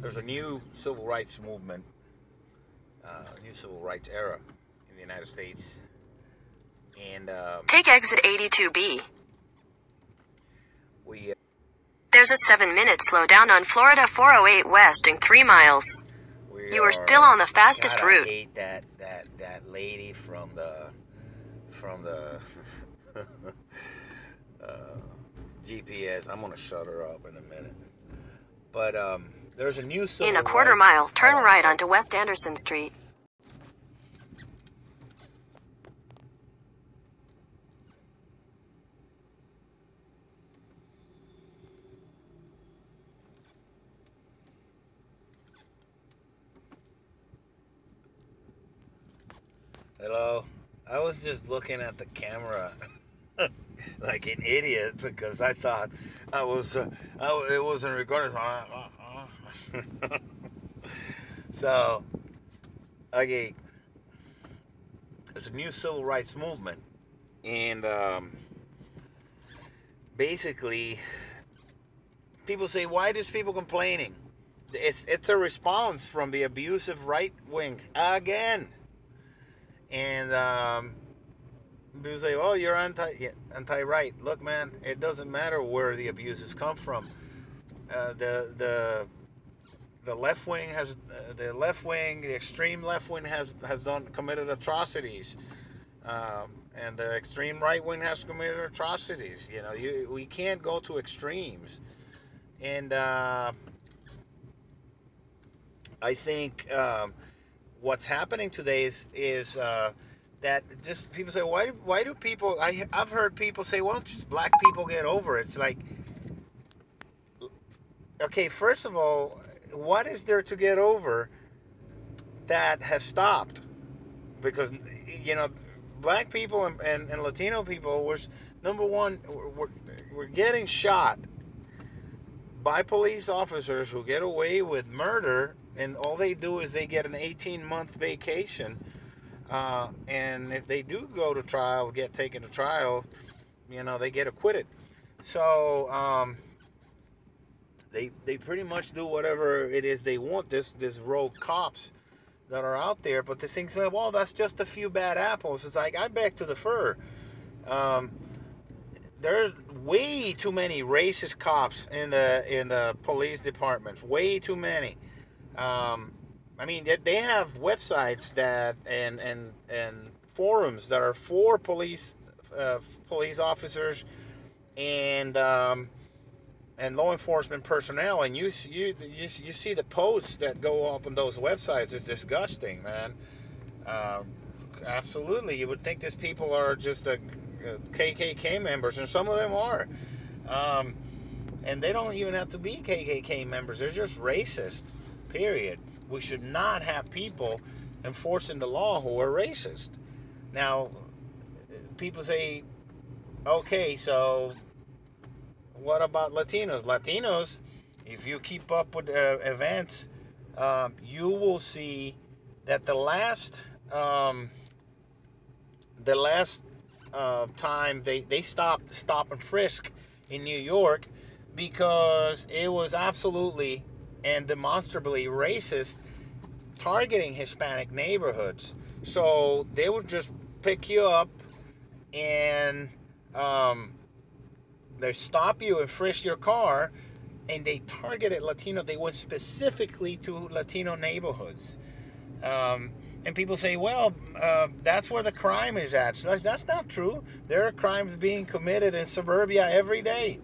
There's a new civil rights movement, new civil rights era in the United States, and Take exit 82B. we There's a 7-minute slowdown on Florida 408 West in 3 miles. You are still on the fastest God, route. I hate that lady from the GPS. I'm gonna shut her up in a minute. But there's a new civil In a quarter rights- mile, turn hold on a right second. onto West Anderson Street. Hello. I was just looking at the camera like an idiot because I thought it wasn't recording. So, okay, it's a new civil rights movement, and basically, people say, "Why is people complaining?" It's a response from the abusive right wing again. And people say, "Oh, you're anti-right." Look, man, it doesn't matter where the abuses come from. The left wing has the extreme left wing has committed atrocities, and the extreme right wing has committed atrocities. You know, we can't go to extremes, and I think. What's happening today is that just people say, why do people? I've heard people say, well, just black people get over it. It's like, okay, first of all, what is there to get over that has stopped? Because black people and Latino people was number one. We're getting shot by police officers who get away with murder. And all they do is they get an 18-month vacation. And if they do go to trial, get taken to trial, they get acquitted. So they pretty much do whatever it is they want, this rogue cops that are out there. But this thing said, well, that's just a few bad apples. It's like, I beg to differ. There's way too many racist cops in the police departments. Way too many. I mean, they have websites that and forums that are for police officers and law enforcement personnel, and you see the posts that go up on those websites. It's disgusting, man. Absolutely, you would think these people are just KKK members, and some of them are. And they don't even have to be KKK members. They're just racist. Period. We should not have people enforcing the law who are racist. Now, people say, okay, so what about Latinos? Latinos, if you keep up with events, you will see that the last time they stopped stop and frisk in New York, because it was absolutely and demonstrably racist, targeting Hispanic neighborhoods. So they would just pick you up and they stop you and frisk your car, and they targeted Latino. They went specifically to Latino neighborhoods. And people say, well, that's where the crime is at. So that's not true. There are crimes being committed in suburbia every day.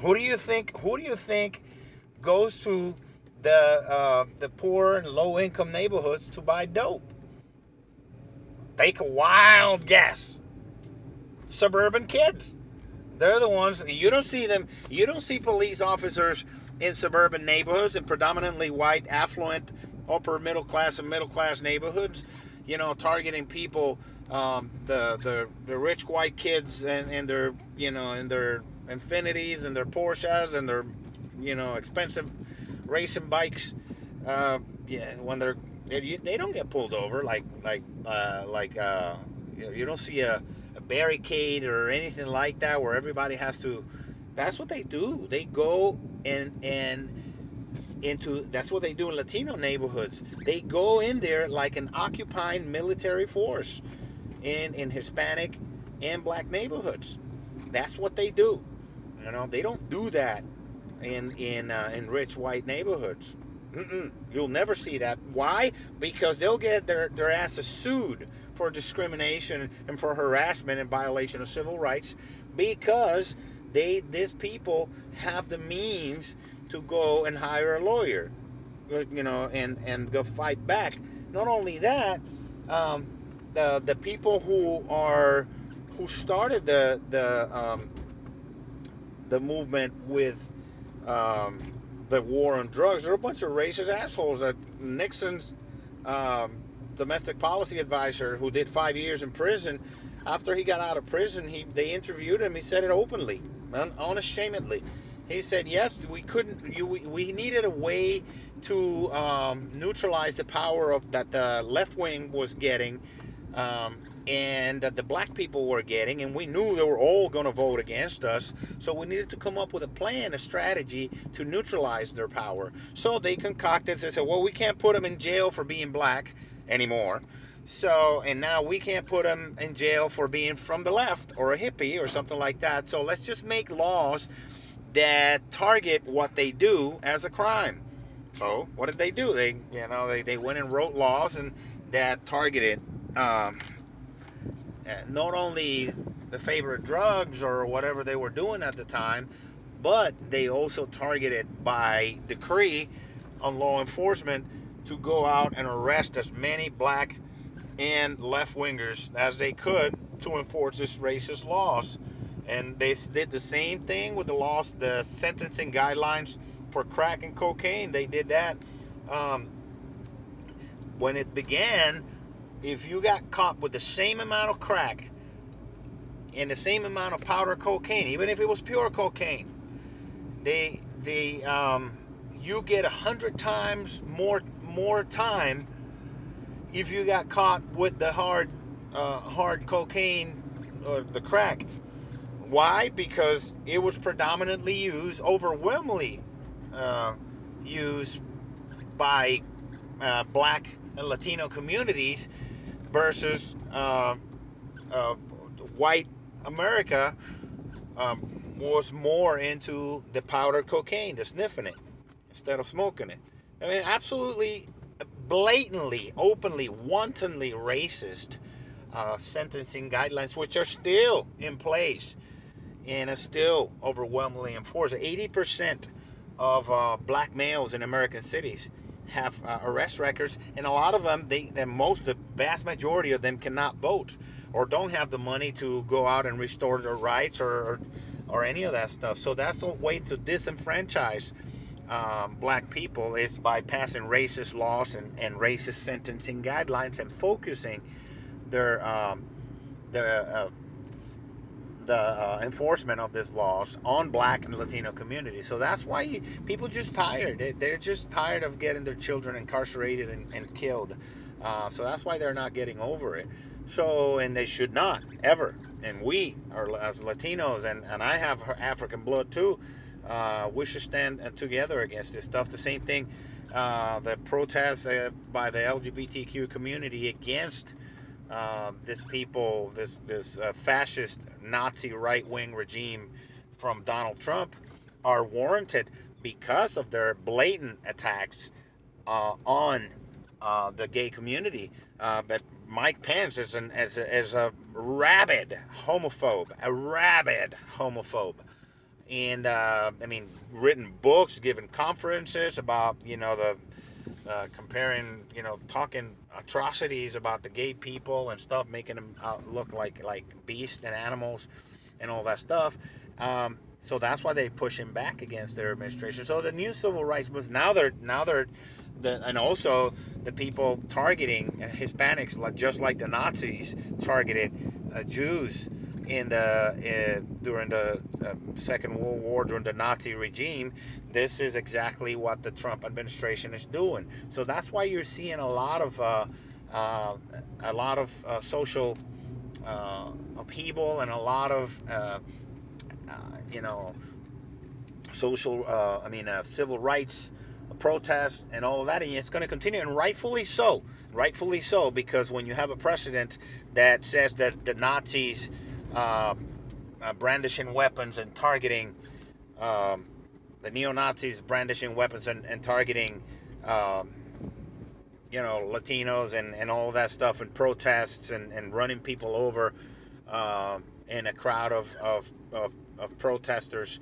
Who do you think goes to the poor and low-income neighborhoods to buy dope? Take a wild guess. Suburban kids. They're the ones. You don't see them. You don't see police officers in suburban neighborhoods, in predominantly white, affluent, upper middle class and middle class neighborhoods, targeting people, the rich white kids and their in their Infinities and their Porsches and their expensive racing bikes. When they don't get pulled over you don't see a barricade or anything like that where everybody has to. That's what they do. They go and that's what they do in Latino neighborhoods. They go in there like an occupying military force in Hispanic and black neighborhoods. That's what they do. You know, they don't do that in rich white neighborhoods. You'll never see that. Why? Because they'll get their asses sued for discrimination and for harassment and violation of civil rights, because these people have the means to go and hire a lawyer, you know, and go fight back. Not only that, the people who started the movement with the war on drugs are a bunch of racist assholes. Nixon's domestic policy advisor, who did 5 years in prison, after he got out of prison, they interviewed him. He said it openly, unashamedly. He said, yes, we needed a way to neutralize the power that the left wing was getting, and that the black people were getting, and we knew they were all going to vote against us, so we needed to come up with a plan, a strategy to neutralize their power. So they concocted, they said, well, we can't put them in jail for being black anymore, and now we can't put them in jail for being from the left or a hippie or something like that, so let's just make laws that target what they do as a crime. So what did they do? They went and wrote laws and that targeted not only the favorite drugs or whatever they were doing at the time, but they also targeted by decree on law enforcement to go out and arrest as many black and left-wingers as they could to enforce this racist laws. And they did the same thing with the sentencing guidelines for crack and cocaine. They did that. When it began, if you got caught with the same amount of crack and the same amount of powder cocaine, even if it was pure cocaine, you get 100 times more time if you got caught with the hard cocaine or the crack. Why? Because it was predominantly used, overwhelmingly used by black and Latino communities versus white America was more into the powdered cocaine, the sniffing it, instead of smoking it. I mean, absolutely, blatantly, openly, wantonly racist sentencing guidelines, which are still in place and are still overwhelmingly enforced. 80% of black males in American cities have arrest records, and a lot of them, the vast majority of them cannot vote or don't have the money to go out and restore their rights or any of that stuff. So that's a way to disenfranchise black people, is by passing racist laws and racist sentencing guidelines and focusing the enforcement of these laws on black and Latino communities. So that's why people just tired. They're just tired of getting their children incarcerated and killed. So that's why they're not getting over it. So, and they should not, ever. And we are, as Latinos, and I have African blood too, we should stand together against this stuff. The same thing, the protests by the LGBTQ community against this fascist Nazi right-wing regime from Donald Trump are warranted because of their blatant attacks on the gay community. But Mike Pence is a rabid homophobe, and written books, given conferences about comparing, talking atrocities about the gay people and stuff, making them look like beasts and animals and all that stuff. So that's why they push him back against their administration. So the new civil rights movement, and also the people targeting Hispanics, just like the Nazis targeted Jews during the Second World War, during the Nazi regime. This is exactly what the Trump administration is doing. So that's why you're seeing a lot of social upheaval and a lot of civil rights protests and all of that, and it's going to continue, and rightfully so. Rightfully so, because when you have a president that says that the Nazis brandishing weapons and targeting the neo-Nazis brandishing weapons and targeting Latinos and all that stuff, and protests and running people over in a crowd of protesters.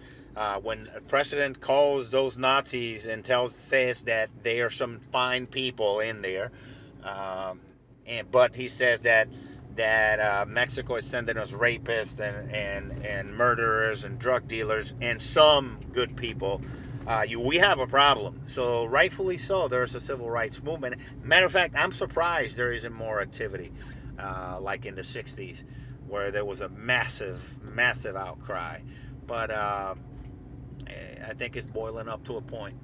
When a president calls those Nazis and says that they are some fine people in there, but he says that Mexico is sending us rapists and murderers and drug dealers and some good people, we have a problem. So rightfully so, there's a civil rights movement. Matter of fact, I'm surprised there isn't more activity like in the 60s, where there was a massive outcry. But I think it's boiling up to a point.